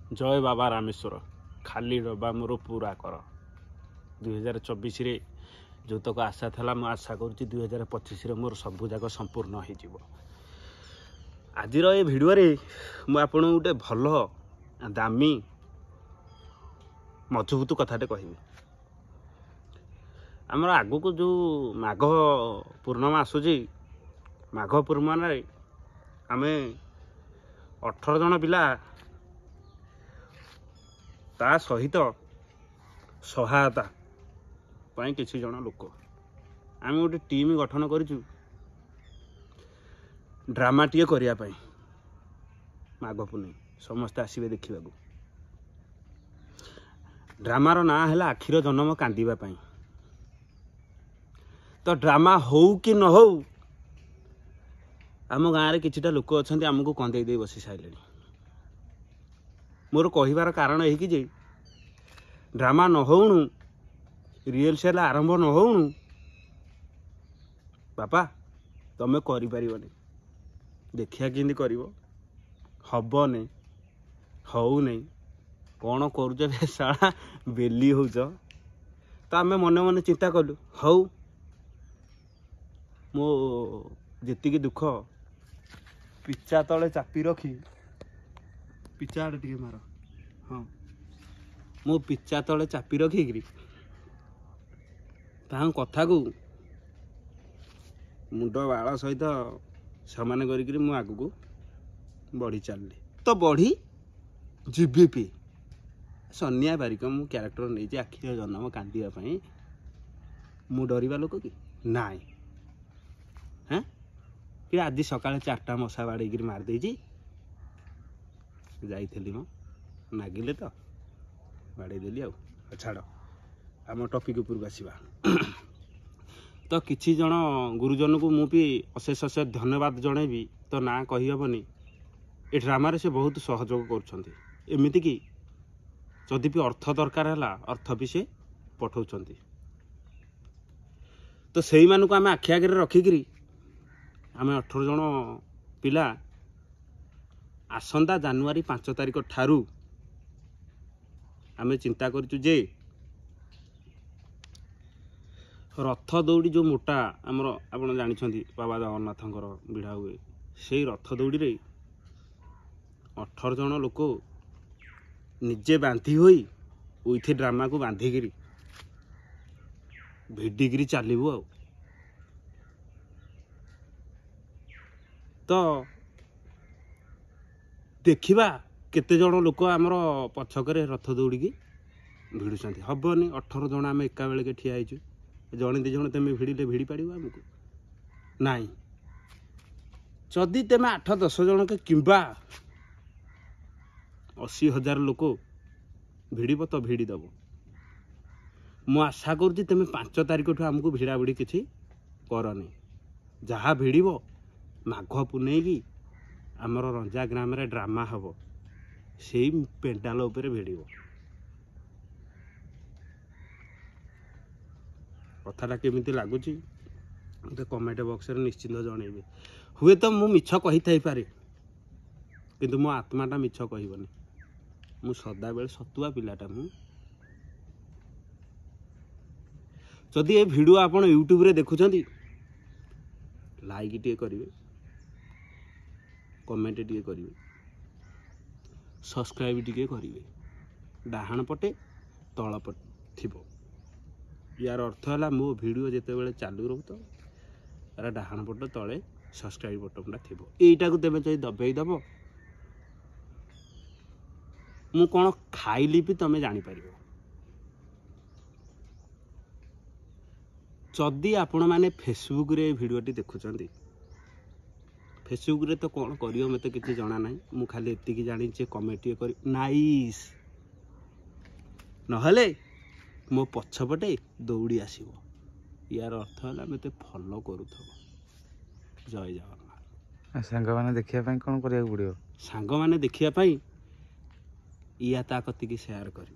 जय बाबा रामेश्वर खाली डबा मोर पूरा कर 2024 रे जो तक आशा था मुझे आशा करुँच 2025 मोर सबू जाक संपूर्ण हो आज ये भिडियो मुझे गोटे भल दामी मजबूत कथाटे कहबी आमर आग को जो माघ पूर्णिमा आसूची माघ पूर्णिमा आम 18 जन पिला ता सहित सहायता पाई किसी जन लोक आम गोटे टीम गठन करूँ ड्रामा टे करने माघ पुनी समस्ते आसबे देखा ड्रामार ना है आखिर जन्म कांदीबा तो ड्रामा हो कि न हो आम गाँव में किछिटा लोक अच्छा आमको कंदे दे बसी सारे मोर कहिबार कारण है कि ड्रामा न होणु रिहर्सल आरंभ न होणु बापा तमें करें देखिया कि हम नहीं हौ नहीं कौन कर साला बेली हो तो आम मन मन चिंता कलु हौ मो जी दुख पिचा तले चापी रखी पिचा आड़े टे मार हाँ मो पिचा तले चापी रखिकी कथा को मुंड बाल सहित सामान करी मु आग को बढ़ी चलली तो बढ़ी जीवीपी सनिया बारिक मु क्यारेक्टर नहीं आखिर जन्म कांदीवाई मु डरवा लोक कि नाई हाँ कि आज सकाଳେ 4टा मशा बाड़ी मारदे जाइली मो नागिले तो बाड़ेदेली छाड़ आम टपिक उपरକୁ आसवा तो किछि जन गुरुजन को मुझे अशेष अशेष धन्यवाद जनइबी तो ना कहीहबनी ए ड्रामा से बहुत सहयोग करमती कि जदि भी अर्थ दरकार है अर्थ भी से पठाऊँ तो से मानू आम आखि आगे रखिकी आम 18 जन पिला आसंता जानुआरी 5 तारिख ठारू आम चिंता करूँ जे रथ दौड़ी जो मोटा आमर आप जानी बाबा जगन्नाथ विड़ा हुए से रथ दौड़ी रे 18 जन लोक निजे बांधी हुई उइथि ड्रामा को बांधिकी भिडिकी चलू तो देखा केते जन लोक आमर पछकरे रथ दौड़ी भिड़ुं हेनी 18 जन आम एका बेले ठिया होइछु जड़े 2 जन तुम भिड़े भिड़ी पार आमको नाई जदि तुम 8-10 जन के किंबा 80,000 लोक भिड़ तो भिड़ीदेव मु आशा करुँच तुम 5 तारिख ठू आमको भिड़ा भिड़ी किसी करनी जहाँ भिड़ माघ पुनई की आमर रंजा ग्राम रे ड्रामा हम से पेंडाल उपर भिड़ कथाटा केमिति लगुच मत कमेंट बॉक्स रे निश्चिंत जनइबे हुए तो मु मिछ कही थाई पारे किंतु मो आत्माटा मिछ कहबनी मु सदा बेले सतुआ पिलाटा मु जदि ये वीडियो आपण यूट्यूब रे देखुछंती लाइक टे करिवे कमेंट टे करिवे सब्सक्राइब टे करिवे डाहाण पटे तळ पटे थिबो यार अर्थ है मो वीडियो जिते बड़े चालू रो तो यार डाहाण पट तले सब्सक्राइब बटनटा थी यहीटा को तेज दबाई दब मु कौन खाइली भी तुम जापर जदि आपण मैंने फेसबुक रे भिडियोटी देखुं फेसबुक रे तो कौन कर मत किसी जना ना मु खाली एति जानी कमेंट कर नाइस नहले मो पछपटे दौड़ी आसब यार अर्थ है मत फॉलो करूँ जय जगन्नाथ सांग मैंने देखा कौन करा पड़ो सांग मैंने देखा या ता कति शेयर कर